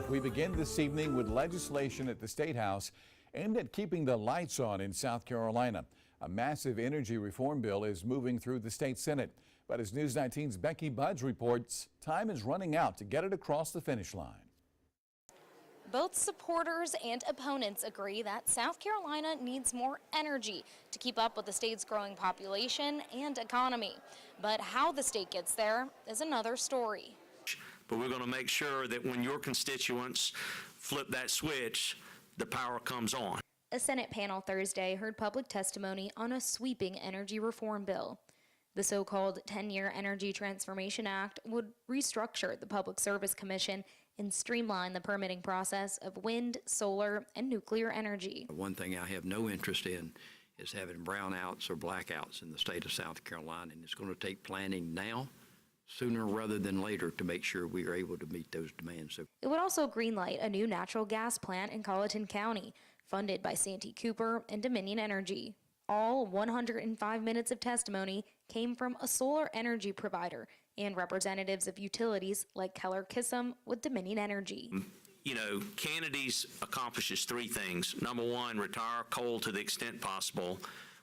We begin this evening with legislation at the State House aimed at keeping the lights on in South Carolina. A massive energy reform bill is moving through the state Senate. But as News 19's Becky Buds reports, time is running out to get it across the finish line. Both supporters and opponents agree that South Carolina needs more energy to keep up with the state's growing population and economy. But how the state gets there is another story. But we're going to make sure that when your constituents flip that switch, the power comes on. A Senate panel Thursday heard public testimony on a sweeping energy reform bill. The so-called 10-year Energy Transformation Act would restructure the Public Service Commission and streamline the permitting process of wind, solar, and nuclear energy. One thing I have no interest in is having brownouts or blackouts in the state of South Carolina, and it's going to take planning now, sooner rather than later, to make sure we are able to meet those demands. It would also greenlight a new natural gas plant in Colleton County, funded by Santee Cooper and Dominion Energy. All 105 minutes of testimony came from a solar energy provider and representatives of utilities like Keller Kissam with Dominion Energy. You know, Kennedy's accomplishes three things. Number one, retire coal to the extent possible,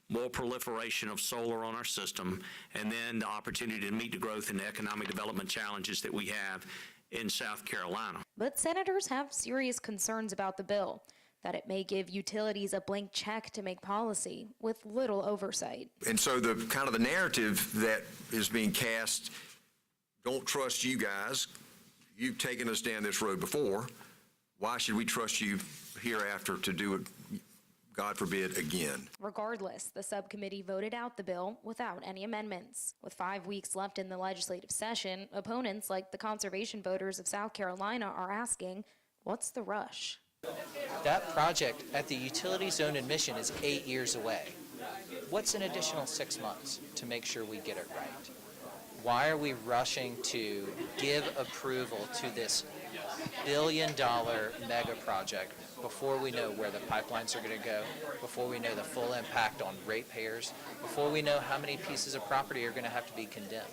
more proliferation of solar on our system, and then the opportunity to meet the growth and economic development challenges that we have in South Carolina. But senators have serious concerns about the bill, that it may give utilities a blank check to make policy with little oversight. And so the kind of the narrative that is being cast, don't trust you guys, you've taken us down this road before, why should we trust you hereafter to do it, God forbid, again? Regardless, the subcommittee voted out the bill without any amendments. With 5 weeks left in the legislative session, opponents like the conservation voters of South Carolina are asking, what's the rush? That project at the utility zone admission is 8 years away. What's an additional 6 months to make sure we get it right? Why are we rushing to give approval to this billion-dollar mega project before we know where the pipelines are going to go, before we know the full impact on ratepayers, before we know how many pieces of property are going to have to be condemned?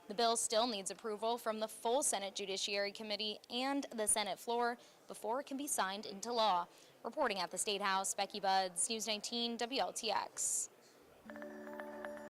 The bill still needs approval from the full Senate Judiciary Committee and the Senate floor before it can be signed into law. Reporting at the State House, Becky Buds, News 19 WLTX.